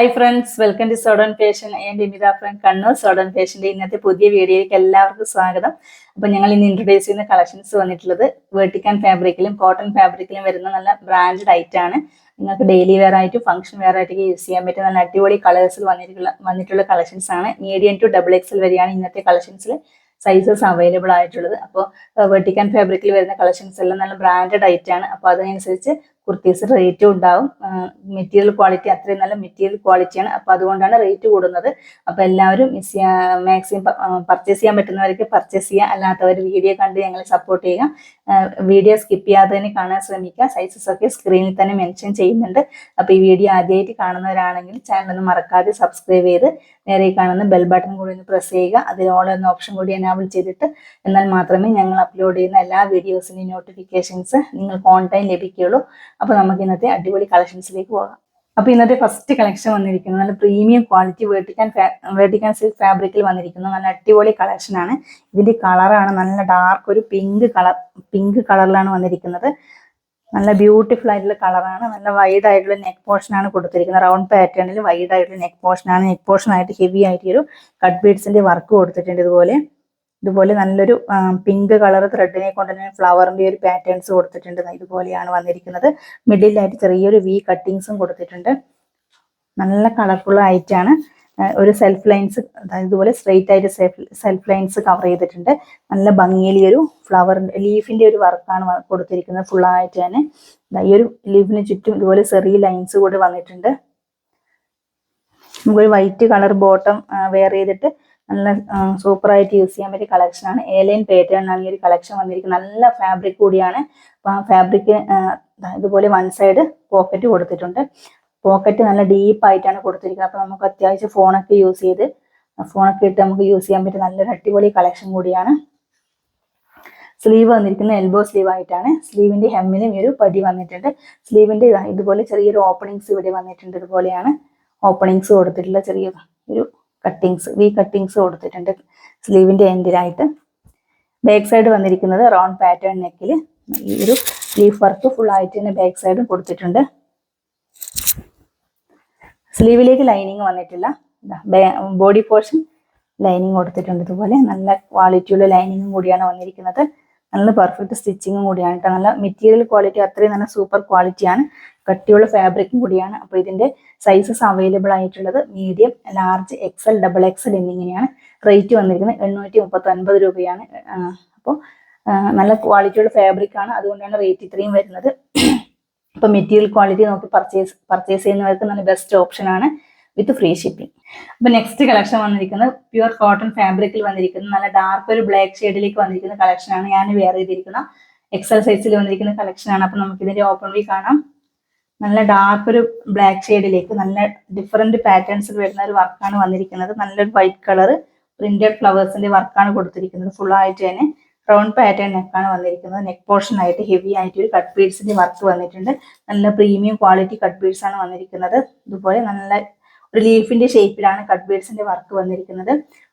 Hi friends, welcome to Southern Fashion. I am Dimita from Kannur. Southern Fashion ഇന്നത്തെ പുതിയ വീഡിയോയിലേക്ക് എല്ലാവർക്കും സ്വാഗതം. അപ്പോൾ ഞങ്ങൾ ഇന്ന് ഇൻട്രൊഡ്യൂസ് ചെയ്യുന്ന കളക്ഷൻസ് വന്നിട്ടുള്ളത് വെർട്ടിക്കൻ ഫാബ്രിക്കിലും കോട്ടൺ ഫാബ്രിക്കിലും വരുന്ന നല്ല ബ്രാൻഡഡ് ഐറ്റം ആണ്. നിങ്ങൾക്ക് ഡെയിലി വെയർ ആയിട്ട് ഫംഗ്ഷൻ വെയർ ആയിട്ട് യൂസ് ചെയ്യാൻ പറ്റുന്ന നല്ല അടിപൊളി കളേഴ്സിൽ വന്നിട്ടുള്ള കളക്ഷൻസ് ആണ്. മീഡിയം ടു XXL വരെയാണ് ഇന്നത്തെ കളക്ഷൻസിൽ സൈസസ് അവൈലബിൾ ആയിട്ടുള്ളത്. അപ്പോൾ വെർട്ടിക്കൻ ഫാബ്രിക്കിൽ വരുന്ന കളക്ഷൻസ് എല്ലാം നല്ല ബ്രാൻഡഡ് ഐറ്റം ആണ്. അപ്പോൾ അതിനനുസരിച്ച് കുർത്തീസ് റേറ്റും ഉണ്ടാവും. മെറ്റീരിയൽ ക്വാളിറ്റി അത്രയും നല്ല മെറ്റീരിയൽ ക്വാളിറ്റിയാണ്. അപ്പോൾ അതുകൊണ്ടാണ് റേറ്റ് കൂടുന്നത്. അപ്പോൾ എല്ലാവരും മാക്സിമം പർച്ചേസ് ചെയ്യാൻ പറ്റുന്നവർക്ക് പർച്ചേസ് ചെയ്യുക, അല്ലാത്തവർ വീഡിയോ കണ്ട് ഞങ്ങളെ സപ്പോർട്ട് ചെയ്യുക. വീഡിയോ സ്കിപ്പ് ചെയ്യാതെ തന്നെ കാണാൻ ശ്രമിക്കുക. സൈസസ് ഒക്കെ സ്ക്രീനിൽ തന്നെ മെൻഷൻ ചെയ്യുന്നുണ്ട്. അപ്പോൾ ഈ വീഡിയോ ആദ്യമായിട്ട് കാണുന്നവരാണെങ്കിൽ ചാനൽ ഒന്ന് മറക്കാതെ സബ്സ്ക്രൈബ് ചെയ്ത് നേരെ കാണുന്ന ബെൽ ബട്ടൺ കൂടി ഒന്ന് പ്രസ് ചെയ്യുക. അതിൽ ഓൾ എന്ന ഓപ്ഷൻ കൂടി എനാബിൾ ചെയ്തിട്ട് എന്നാൽ മാത്രമേ ഞങ്ങൾ അപ്ലോഡ് ചെയ്യുന്ന എല്ലാ വീഡിയോസിൻ്റെയും നോട്ടിഫിക്കേഷൻസ് നിങ്ങൾക്ക് ഓൺ ടൈം ലഭിക്കുകയുള്ളൂ. അപ്പോൾ നമുക്ക് ഇന്നത്തെ അടിപൊളി കളക്ഷൻസിലേക്ക് പോകാം. അപ്പോൾ ഇന്നത്തെ ഫസ്റ്റ് കളക്ഷൻ വന്നിരിക്കുന്നത് നല്ല പ്രീമിയം ക്വാളിറ്റി വെർട്ടിക്കൻ സിൽക്ക് ഫാബ്രിക്കിൽ വന്നിരിക്കുന്ന നല്ല അടിപൊളി കളക്ഷനാണ്. ഇതിന്റെ കളറാണ് നല്ല ഡാർക്ക് ഒരു പിങ്ക് കളറിലാണ് വന്നിരിക്കുന്നത്. നല്ല ബ്യൂട്ടിഫുൾ ആയിട്ടുള്ള കളറാണ്. നല്ല വൈഡ് ആയിട്ടുള്ള നെക്ക് പോർഷൻ ആണ് കൊടുത്തിരിക്കുന്നത്. റൗണ്ട് പാറ്റേണിൽ വൈഡ് ആയിട്ടുള്ള നെക്ക് പോർഷൻ ആണ്. നെക്ക് പോർഷൻ ആയിട്ട് ഹെവി ആയിട്ട് ഒരു കട്ട് ബീഡ്സിന്റെ വർക്ക് കൊടുത്തിട്ടുണ്ട്. ഇതുപോലെ നല്ലൊരു പിങ്ക് കളർ ത്രെഡിനെ കൊണ്ട് തന്നെ ഫ്ലവറിന്റെ ഒരു പാറ്റേൺസ് കൊടുത്തിട്ടുണ്ട്. ഇതുപോലെയാണ് വന്നിരിക്കുന്നത്. മിഡിലായിട്ട് ചെറിയൊരു വി കട്ടിങ്സും കൊടുത്തിട്ടുണ്ട്. നല്ല കളർഫുൾ ആയിട്ടാണ്. ഒരു സെൽഫ് ലൈൻസ് ഇതുപോലെ സ്ട്രെയിറ്റ് ആയിട്ട് സെൽഫ് ലൈൻസ് കവർ ചെയ്തിട്ടുണ്ട്. നല്ല ഭംഗിയിൽ ഈ ഒരു ഫ്ലവറിന്റെ ലീഫിന്റെ ഒരു വർക്കാണ് കൊടുത്തിരിക്കുന്നത്. ഫുൾ ആയിട്ട് തന്നെ ഈ ഒരു ലീഫിന് ചുറ്റും ഇതുപോലെ ചെറിയ ലൈൻസ് കൂടി വന്നിട്ടുണ്ട്. നമുക്കൊരു വൈറ്റ് കളർ ബോട്ടം വെയർ ചെയ്തിട്ട് നല്ല സൂപ്പർ ആയിട്ട് യൂസ് ചെയ്യാൻ പറ്റിയ കളക്ഷനാണ്. എലൈൻ പാറ്റേണിലാണ് ഈ ഒരു കളക്ഷൻ വന്നിരിക്കുന്നത്. നല്ല ഫാബ്രിക് കൂടിയാണ്. അപ്പോൾ ആ ഫാബ്രിക് ഇതുപോലെ വൺ സൈഡ് പോക്കറ്റ് കൊടുത്തിട്ടുണ്ട്. പോക്കറ്റ് നല്ല ഡീപ്പ് ആയിട്ടാണ് കൊടുത്തിരിക്കുന്നത്. അപ്പോൾ നമുക്ക് അത്യാവശ്യം ഫോണൊക്കെ ഇട്ട് നമുക്ക് യൂസ് ചെയ്യാൻ പറ്റിയ നല്ലൊരു അടിപൊളി കളക്ഷൻ കൂടിയാണ്. സ്ലീവ് വന്നിരിക്കുന്നത് എൽബോ സ്ലീവ് ആയിട്ടാണ്. സ്ലീവിന്റെ ഹെമ്മിലും ഈ ഒരു പടി വന്നിട്ടുണ്ട്. സ്ലീവിന്റെ ഇതുപോലെ ചെറിയൊരു ഓപ്പണിങ്സ് ഇവിടെ വന്നിട്ടുണ്ട്. ഇതുപോലെയാണ് ഓപ്പണിങ്സ് കൊടുത്തിട്ടുള്ള ചെറിയൊരു വി കട്ടിങ്സ് കൊടുത്തിട്ടുണ്ട് സ്ലീവിന്റെ എൻഡിലായിട്ട്. ബാക്ക് സൈഡ് വന്നിരിക്കുന്നത് റൗണ്ട് പാറ്റേൺ നെക്കിൽ ഈ ഒരു ലീഫ് വർക്ക് ഫുൾ ആയിട്ട് തന്നെ ബാക്ക് സൈഡും കൊടുത്തിട്ടുണ്ട്. സ്ലീവിലേക്ക് ലൈനിങ് വന്നിട്ടില്ല. ബോഡി പോർഷൻ ലൈനിങ് കൊടുത്തിട്ടുണ്ട്. ഇതുപോലെ നല്ല ക്വാളിറ്റിയുള്ള ലൈനിങ്ങും കൂടിയാണ് വന്നിരിക്കുന്നത്. നല്ല പെർഫെക്റ്റ് സ്റ്റിച്ചിങ്ങും കൂടിയാണ് കേട്ടോ. നല്ല മെറ്റീരിയൽ ക്വാളിറ്റി അത്രയും നല്ല സൂപ്പർ ക്വാളിറ്റിയാണ്. കട്ടിയുള്ള ഫാബ്രിക്കും കൂടിയാണ്. അപ്പോൾ ഇതിന്റെ സൈസസ് അവൈലബിൾ ആയിട്ടുള്ളത് മീഡിയം, ലാർജ്, XL, XXL എന്നിങ്ങനെയാണ്. റേറ്റ് വന്നിരിക്കുന്നത് 839 രൂപയാണ്. അപ്പോൾ നല്ല ക്വാളിറ്റിയുള്ള ഫാബ്രിക് ആണ്. അതുകൊണ്ടാണ് റേറ്റ് ഇത്രയും വരുന്നത്. അപ്പോൾ മെറ്റീരിയൽ ക്വാളിറ്റി നോക്കി പർച്ചേസ് ചെയ്യുന്നവർക്ക് നല്ല ബെസ്റ്റ് ഓപ്ഷൻ ആണ് വിത്ത് ഫ്രീ ഷിപ്പിംഗ്. അപ്പോൾ നെക്സ്റ്റ് കളക്ഷൻ വന്നിരിക്കുന്നത് പ്യുവർ കോട്ടൺ ഫാബ്രിക്കിൽ വന്നിരിക്കുന്ന നല്ല ഡാർക്ക് ഒരു ബ്ലാക്ക് ഷെയ്ഡിലേക്ക് വന്നിരിക്കുന്ന കളക്ഷനാണ്. ഞാൻ വെയർ ചെയ്തിരിക്കുന്ന XL സൈസിൽ വന്നിരിക്കുന്ന കളക്ഷനാണ്. അപ്പോൾ നമുക്ക് ഇതിന്റെ ഓപ്പൺ വ്യൂ കാണാം. നല്ല ഡാർക്ക് ഒരു ബ്ലാക്ക് ഷെയ്ഡിലേക്ക് നല്ല ഡിഫറെന്റ് പാറ്റേൺസിൽ വരുന്ന ഒരു വർക്കാണ് വന്നിരിക്കുന്നത്. നല്ലൊരു വൈറ്റ് കളർ പ്രിന്റഡ് ഫ്ലവേഴ്സിന്റെ വർക്കാണ് കൊടുത്തിരിക്കുന്നത്. ഫുൾ ആയിട്ട് തന്നെ റൗണ്ട് പാറ്റേൺ നെക്കാണ് വന്നിരിക്കുന്നത്. നെക്ക് പോർഷൻ ആയിട്ട് ഹെവി ആയിട്ട് ഒരു കട്ട് ബീഡ്സിന്റെ വർക്ക് വന്നിട്ടുണ്ട്. നല്ല പ്രീമിയം ക്വാളിറ്റി കട്ട് ബീഡ്സ് ആണ് വന്നിരിക്കുന്നത്. ഇതുപോലെ നല്ല ഒരു ലീഫിന്റെ ഷേപ്പിലാണ് കട്ട് ബീഡ്സിന്റെ വർക്ക് വന്നിരിക്കുന്നത്.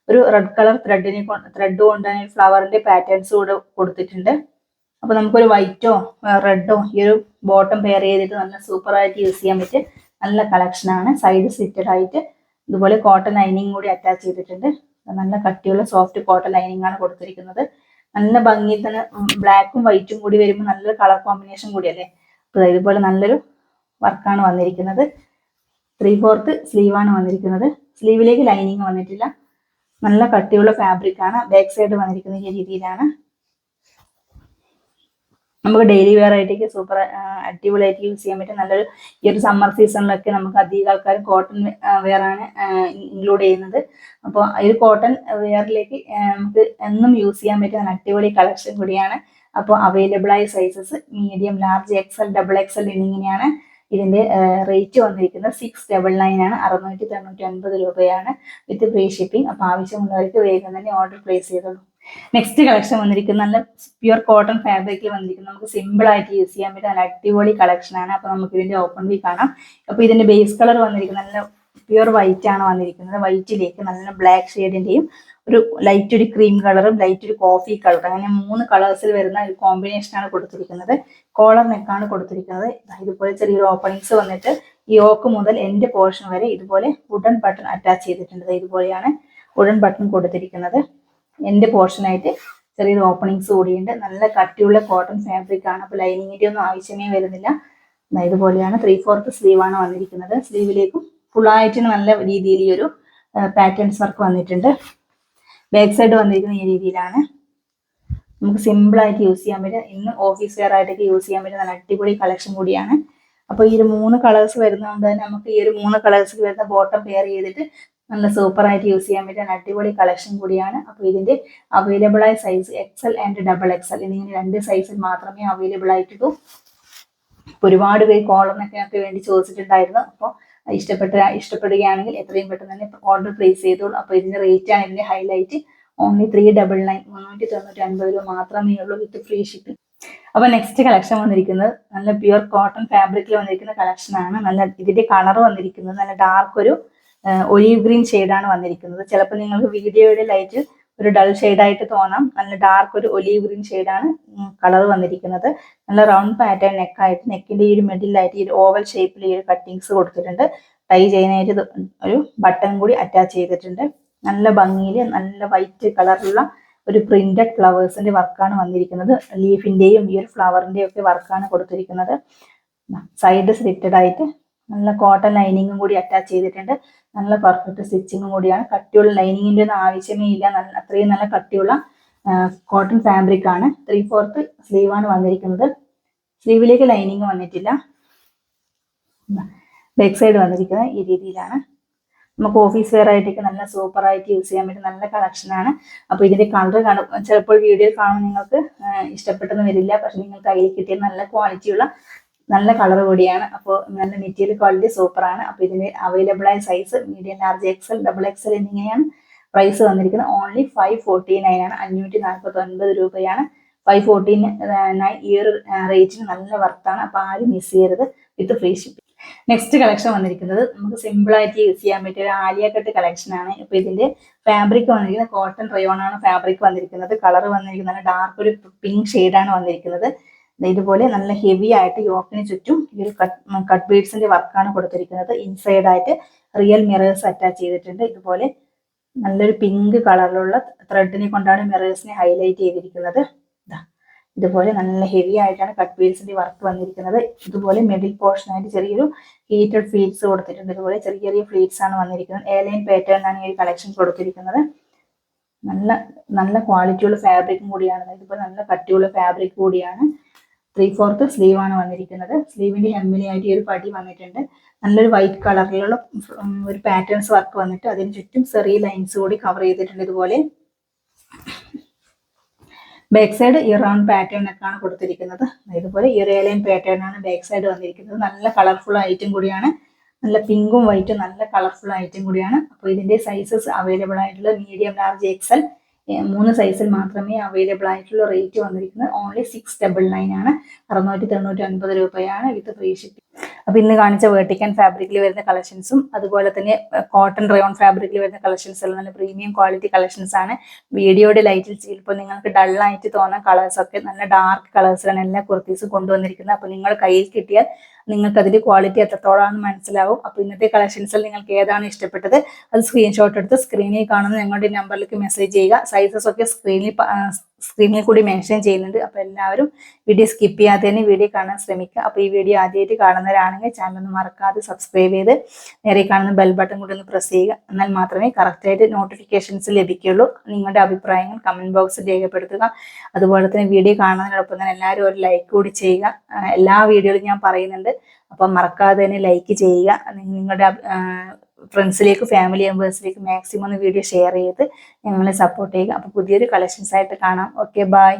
ഒരു റെഡ് കളർ ത്രെഡ് കൊണ്ട് ഫ്ലവറിന്റെ പാറ്റേൺസ് കൂടെ കൊടുത്തിട്ടുണ്ട്. അപ്പൊ നമുക്കൊരു വൈറ്റോ റെഡോ ഈ ഒരു ബോട്ടം പെയർ ചെയ്തിട്ട് നല്ല സൂപ്പർ ആയിട്ട് യൂസ് ചെയ്യാൻ പറ്റിയ നല്ല കളക്ഷനാണ്. സൈഡ് സ്ലിറ്റഡ് ആയിട്ട് ഇതുപോലെ കോട്ടൺ ലൈനിങ് കൂടി അറ്റാച്ച് ചെയ്തിട്ടുണ്ട്. നല്ല കട്ടിയുള്ള സോഫ്റ്റ് കോട്ടൺ ലൈനിങ് ആണ് കൊടുത്തിരിക്കുന്നത്. നല്ല ഭംഗിയിൽ തന്നെ ബ്ലാക്കും വൈറ്റും കൂടി വരുമ്പോൾ നല്ലൊരു കളർ കോമ്പിനേഷൻ കൂടിയല്ലേ. അപ്പോൾ ഇതുപോലെ നല്ലൊരു വർക്കാണ് വന്നിരിക്കുന്നത്. 3/4 സ്ലീവാണ് വന്നിരിക്കുന്നത്. സ്ലീവിലേക്ക് ലൈനിങ് വന്നിട്ടില്ല. നല്ല കട്ടിയുള്ള ഫാബ്രിക് ആണ്. ബാക്ക് സൈഡ് വന്നിരിക്കുന്ന ഈ രീതിയിലാണ്. നമുക്ക് ഡെയിലി വെയർ ആയിട്ടേക്ക് സൂപ്പർ അടിപൊളിയായിട്ട് യൂസ് ചെയ്യാൻ പറ്റും. നല്ലൊരു ഈ ഒരു സമ്മർ സീസണിലൊക്കെ നമുക്ക് അധികം ആൾക്കാരും കോട്ടൺ വെയർ ആണ് ഇൻക്ലൂഡ് ചെയ്യുന്നത്. അപ്പോൾ ഈ ഒരു കോട്ടൺ വെയറിലേക്ക് നമുക്ക് എന്നും യൂസ് ചെയ്യാൻ പറ്റുന്ന അടിപൊളി കളക്ഷൻ കൂടിയാണ്. അപ്പോൾ അവൈലബിൾ ആയ sizes medium, large, XL, XXL എന്നിങ്ങനെയാണ്. ഇതിന്റെ റേറ്റ് വന്നിരിക്കുന്നത് 699 ആണ്. 699 രൂപയാണ് വിത്ത് ഫ്രീ ഷിപ്പിംഗ്. അപ്പോൾ ആവശ്യമുള്ളവർക്ക് വേഗം തന്നെ ഓർഡർ പ്ലേസ് ചെയ്തോളൂ. നെക്സ്റ്റ് കളക്ഷൻ വന്നിരിക്കുന്നത് നല്ല പ്യുവർ കോട്ടൺ ഫാബ്രിക്കിൽ വന്നിരിക്കുന്നത് നമുക്ക് സിമ്പിൾ ആയിട്ട് യൂസ് ചെയ്യാൻ പറ്റുന്ന നല്ല അടിപൊളി കളക്ഷൻ ആണ്. അപ്പോൾ നമുക്ക് ഇതിന്റെ ഓപ്പൺ വ്യൂ കാണാം. അപ്പോൾ ഇതിന്റെ ബേസ് കളർ വന്നിരിക്കുന്നത് നല്ല പ്യുവർ വൈറ്റ് ആണ് വന്നിരിക്കുന്നത്. വൈറ്റിലേക്ക് നല്ല ബ്ലാക്ക് ഷെയ്ഡിന്റെയും ഒരു ലൈറ്റ് ഒരു ക്രീം കളറും ലൈറ്റ് ഒരു കോഫി കളറും അങ്ങനെ 3 കളേഴ്സിൽ വരുന്ന ഒരു കോമ്പിനേഷൻ ആണ് കൊടുത്തിരിക്കുന്നത്. കോളർ നെക്കാണ് കൊടുത്തിരിക്കുന്നത്. ഇതുപോലെ ചെറിയൊരു ഓപ്പണിങ്സ് വന്നിട്ട് യോക്ക് മുതൽ എൻഡ് പോർഷൻ വരെ ഇതുപോലെ വുഡൻ ബട്ടൺ അറ്റാച്ച് ചെയ്തിട്ടുണ്ട്. ഇതുപോലെയാണ് വുഡൻ ബട്ടൺ കൊടുത്തിരിക്കുന്നത്. എൻഡ് പോർഷനായിട്ട് ചെറിയൊരു ഓപ്പണിങ്സ് കൂടിയുണ്ട്. നല്ല കട്ടിയുള്ള കോട്ടൺ ഫാബ്രിക് ആണ്. അപ്പോൾ ലൈനിങ്ങിന്റെ ഒന്നും ആവശ്യമേ വരുന്നില്ല. ഇതുപോലെയാണ് 3/4 സ്ലീവാണ് വന്നിരിക്കുന്നത്. സ്ലീവിലേക്കും ഫുള്ളായിട്ട് നല്ല രീതിയിൽ ഈ ഒരു പാറ്റേൺസ് വർക്ക് വന്നിട്ടുണ്ട്. ബാക്ക് സൈഡ് വന്നിരിക്കുന്ന ഈ രീതിയിലാണ്. നമുക്ക് സിമ്പിൾ ആയിട്ട് യൂസ് ചെയ്യാൻ പറ്റും. ഇന്ന് ഓഫീസ് വെയർ ആയിട്ടൊക്കെ യൂസ് ചെയ്യാൻ പറ്റുന്ന നല്ല അടിപൊളി കളക്ഷൻ കൂടിയാണ്. അപ്പോൾ ഈ ഒരു 3 കളേഴ്സ് വരുന്നതുകൊണ്ട് തന്നെ നമുക്ക് ഈ ഒരു 3 കളേഴ്സിൽ വരുന്ന ബോട്ടം പെയർ ചെയ്തിട്ട് നല്ല സൂപ്പർ ആയിട്ട് യൂസ് ചെയ്യാൻ പറ്റുന്ന അടിപൊളി കളക്ഷൻ കൂടിയാണ്. അപ്പോൾ ഇതിന്റെ അവൈലബിൾ ആയ സൈസ് XL ആൻഡ് XXL എന്നിങ്ങനെ 2 സൈസിൽ മാത്രമേ അവൈലബിൾ ആയിട്ടുള്ളൂ. ഒരുപാട് പേര് കോളറിനൊക്കെ വേണ്ടി ചോദിച്ചിട്ടുണ്ടായിരുന്നു. അപ്പോൾ ഇഷ്ടപ്പെടുകയാണെങ്കിൽ എത്രയും പെട്ടെന്ന് തന്നെ ഓർഡർ പ്ലേസ് ചെയ്തോളൂ. അപ്പോൾ ഇതിന്റെ റേറ്റ് ആണ് ഇതിന്റെ ഹൈലൈറ്റ്. ഓൺലി 399 399 രൂപ മാത്രമേ ഉള്ളൂ വിത്ത് ഫ്രീ ഷിപ്പിംഗ്. അപ്പൊ നെക്സ്റ്റ് കളക്ഷൻ വന്നിരിക്കുന്നത് നല്ല പ്യുവർ കോട്ടൺ ഫാബ്രിക്കിൽ വന്നിരിക്കുന്ന കളക്ഷൻ ആണ്. നല്ല ഇതിന്റെ കളർ വന്നിരിക്കുന്നത് നല്ല ഡാർക്ക് ഒരു ഒലീവ് ഗ്രീൻ ഷെയ്ഡാണ് വന്നിരിക്കുന്നത്. ചിലപ്പോൾ നിങ്ങൾക്ക് വീഡിയോയുടെ ലൈറ്റ് ഒരു ഡൾ ഷെയ്ഡായിട്ട് തോന്നാം. നല്ല ഡാർക്ക് ഒരു ഒലീവ് ഗ്രീൻ ഷെയ്ഡാണ് കളർ വന്നിരിക്കുന്നത്. നല്ല റൗണ്ട് പാറ്റേൺ നെക്കായിട്ട് നെക്കിന്റെ ഈ ഒരു മിഡിലായിട്ട് ഈ ഒരു ഓവൽ ഷേപ്പിൽ ഈ ഒരു കട്ടിങ്സ് കൊടുത്തിട്ടുണ്ട്. ടൈ ചെയ്യാനായിട്ട് ഒരു ബട്ടൺ കൂടി അറ്റാച്ച് ചെയ്തിട്ടുണ്ട്. നല്ല ഭംഗിയിൽ നല്ല വൈറ്റ് കളറിലുള്ള ഒരു പ്രിന്റഡ് ഫ്ലവേഴ്സിന്റെ വർക്കാണ് വന്നിരിക്കുന്നത്. ലീഫിന്റെയും ഈ ഒരു ഫ്ലവറിന്റെയും ഒക്കെ വർക്കാണ് കൊടുത്തിരിക്കുന്നത്. സൈഡ് സ്ലിറ്റഡ് ആയിട്ട് നല്ല കോട്ടൺ ലൈനിങ്ങും കൂടി അറ്റാച്ച് ചെയ്തിട്ടുണ്ട്. നല്ല പെർഫെക്റ്റ് സ്റ്റിച്ചിങ്ങും കൂടിയാണ്. കട്ടിയുള്ള ലൈനിങ്ങിന്റെ ഒന്നും ആവശ്യമേ ഇല്ല. അത്രയും നല്ല കട്ടിയുള്ള കോട്ടൺ ഫാബ്രിക് ആണ്. 3/4 സ്ലീവാണ് വന്നിരിക്കുന്നത്. സ്ലീവിലേക്ക് ലൈനിങ് വന്നിട്ടില്ല. ബാക്ക് സൈഡ് വന്നിരിക്കുന്നത് ഈ രീതിയിലാണ്. നമുക്ക് ഓഫീസ് വെയർ ആയിട്ടൊക്കെ നല്ല സൂപ്പർ ആയിട്ട് യൂസ് ചെയ്യാൻ പറ്റും നല്ല കളക്ഷൻ ആണ്. അപ്പോൾ ഇതിന്റെ കളർ ചിലപ്പോൾ വീഡിയോയിൽ കാണുമ്പോൾ നിങ്ങൾക്ക് ഇഷ്ടപ്പെട്ടെന്ന് വരില്ല. പക്ഷെ നിങ്ങൾക്ക് കയ്യിൽ കിട്ടിയ നല്ല ക്വാളിറ്റിയുള്ള നല്ല കളർ കൂടിയാണ്. അപ്പോൾ നല്ല മെറ്റീരിയൽ ക്വാളിറ്റി സൂപ്പർ ആണ്. അപ്പോൾ ഇതിന്റെ അവൈലബിൾ ആയ size medium, large, XL, XXL എന്നിങ്ങനെയാണ്. പ്രൈസ് വന്നിരിക്കുന്നത് ഓൺലി 549 ആണ്. 549 രൂപയാണ്. 549 ഈ ഒരു റേറ്റിന് നല്ല വർത്താണ്. അപ്പോൾ ആരും മിസ് ചെയ്യരുത് വിത്ത് ഫ്രീ ഷിപ്പിംഗ്. നെക്സ്റ്റ് കളക്ഷൻ വന്നിരിക്കുന്നത് നമുക്ക് സിമ്പിൾ ആയിട്ട് യൂസ് ചെയ്യാൻ പറ്റിയ ഒരു ആലിയ കട്ട് കളക്ഷൻ ആണ്. ഇപ്പൊ ഇതിന്റെ ഫാബ്രിക് വന്നിരിക്കുന്നത് കോട്ടൺ റയോൺ ആണ് ഫാബ്രിക് വന്നിരിക്കുന്നത്. കളർ വന്നിരിക്കുന്നത് ഡാർക്ക് ഒരു പിങ്ക് ഷെയ്ഡാണ് വന്നിരിക്കുന്നത്. ഇതുപോലെ നല്ല ഹെവി ആയിട്ട് യോക്കിന് ചുറ്റും ഈ ഒരു കട്ട് ബീഡ്സിന്റെ വർക്കാണ് കൊടുത്തിരിക്കുന്നത്. ഇൻസൈഡ് ആയിട്ട് റിയൽ മിറേഴ്സ് അറ്റാച്ച് ചെയ്തിട്ടുണ്ട്. ഇതുപോലെ നല്ലൊരു പിങ്ക് കളറിലുള്ള ത്രെഡിനെ കൊണ്ടാണ് മിറേഴ്സിനെ ഹൈലൈറ്റ് ചെയ്തിരിക്കുന്നത്. ഇതുപോലെ നല്ല ഹെവി ആയിട്ടാണ് കട്ട് ബീഡ്സിന്റെ വർക്ക് വന്നിരിക്കുന്നത്. ഇതുപോലെ മിഡിൽ പോർഷൻ ആയിട്ട് ചെറിയൊരു ഹീറ്റഡ് ഫ്ലീറ്റ്സ് കൊടുത്തിട്ടുണ്ട്. ഇതുപോലെ ചെറിയ ചെറിയ ഫ്ലീറ്റ്സ് ആണ് വന്നിരിക്കുന്നത്. എയർലൈൻ പാറ്റേണിലാണ് ഈ കളക്ഷൻ കൊടുത്തിരിക്കുന്നത്. നല്ല നല്ല ക്വാളിറ്റിയുള്ള ഫാബ്രിക്കും കൂടിയാണ്. ഇതുപോലെ നല്ല കട്ടിയുള്ള ഫാബ്രിക് കൂടിയാണ്. 3/4 സ്ലീവ് ആണ് വന്നിരിക്കുന്നത്. സ്ലീവിന്റെ ഹെമ്മിലായിട്ട് ഈ ഒരു പടി വന്നിട്ടുണ്ട്. നല്ലൊരു വൈറ്റ് കളറിലുള്ള ഒരു പാറ്റേൺസ് വർക്ക് വന്നിട്ട് അതിന് ചുറ്റും ചെറിയ ലൈൻസ് കൂടി കവർ ചെയ്തിട്ടുണ്ട്. ഇതുപോലെ ബാക്ക് സൈഡ് ഈ റൗണ്ട് പാറ്റേൺ ഒക്കെയാണ് കൊടുത്തിരിക്കുന്നത്. ഇതുപോലെ ഈ എയർലൈൻ പാറ്റേൺ ആണ് ബാക്ക് സൈഡ് വന്നിരിക്കുന്നത്. നല്ല കളർഫുൾ ഐറ്റം കൂടിയാണ്. നല്ല പിങ്കും വൈറ്റും നല്ല കളർഫുൾ ഐറ്റം കൂടിയാണ്. അപ്പോൾ ഇതിന്റെ സൈസസ് അവൈലബിൾ ആയിട്ടുള്ള മീഡിയം, ലാർജ്, XL 3 സൈസിൽ മാത്രമേ അവൈലബിൾ ആയിട്ടുള്ള. റേറ്റ് വന്നിരിക്കുന്നത് ഓൺലി 699 ആണ്. 699 രൂപയാണ് വിത്ത് ഫ്രീ ഷിപ്പിംഗ്. അപ്പൊ ഇന്ന് കാണിച്ച വേർട്ടിക്കൻ ഫാബ്രിക്കിൽ വരുന്ന കളക്ഷൻസും അതുപോലെ തന്നെ കോട്ടൺ റയോൺ ഫാബ്രിക്കിൽ വരുന്ന കളക്ഷൻസ് എല്ലാം നല്ല പ്രീമിയം ക്വാളിറ്റി കളക്ഷൻസ് ആണ്. വീഡിയോയുടെ ലൈറ്റിൽ ചിലപ്പോൾ നിങ്ങൾക്ക് ഡള്ളായിട്ട് തോന്നുന്ന കളേഴ്സ് ഒക്കെ നല്ല ഡാർക്ക് കളേഴ്സിലാണ് എല്ലാ കുർത്തീസും കൊണ്ടുവന്നിരിക്കുന്നത്. അപ്പോൾ നിങ്ങൾ കയ്യിൽ കിട്ടിയാൽ നിങ്ങൾക്ക് അതിന്റെ ക്വാളിറ്റി എത്രത്തോളാണെന്ന് മനസ്സിലാവും. അപ്പോൾ ഇന്നത്തെ കളക്ഷൻസിൽ നിങ്ങൾക്ക് ഏതാണ് ഇഷ്ടപ്പെട്ടത് അത് സ്ക്രീൻഷോട്ട് എടുത്ത് സ്ക്രീനിൽ കാണുന്ന ഞങ്ങളുടെ നമ്പറിലേക്ക് മെസ്സേജ് ചെയ്യുക. സൈസസ് ഒക്കെ സ്ക്രീനിൽ കൂടി മെൻഷൻ ചെയ്യുന്നുണ്ട്. അപ്പോൾ എല്ലാവരും വീഡിയോ സ്കിപ്പ് ചെയ്യാതെ തന്നെ വീഡിയോ കാണാൻ ശ്രമിക്കുക. അപ്പോൾ ഈ വീഡിയോ ആദ്യമായിട്ട് കാണുന്നവരാണെങ്കിൽ ചാനൽ ഒന്ന് മറക്കാതെ സബ്സ്ക്രൈബ് ചെയ്ത് നേരെ കാണുന്ന ബെൽ ബട്ടൺ കൂടി ഒന്ന് പ്രസ് ചെയ്യുക. എന്നാൽ മാത്രമേ കറക്റ്റായിട്ട് നോട്ടിഫിക്കേഷൻസ് ലഭിക്കുകയുള്ളൂ. നിങ്ങളുടെ അഭിപ്രായങ്ങൾ കമന്റ് ബോക്സിൽ രേഖപ്പെടുത്തുക. അതുപോലെ തന്നെ വീഡിയോ കാണുന്നതിനോടൊപ്പം തന്നെ എല്ലാവരും ഒരു ലൈക്ക് കൂടി ചെയ്യുക. എല്ലാ വീഡിയോയിലും ഞാൻ പറയുന്നുണ്ട്. അപ്പം മറക്കാതെ തന്നെ ലൈക്ക് ചെയ്യുക. നിങ്ങളുടെ ഫ്രണ്ട്സിലേക്ക്, ഫാമിലി മെമ്പേഴ്സിലേക്ക് മാക്സിമം വീഡിയോ ഷെയർ ചെയ്ത് ഞങ്ങളെ സപ്പോർട്ട് ചെയ്യുക. അപ്പോൾ പുതിയൊരു കളക്ഷൻസ് ആയിട്ട് കാണാം. Okay, by.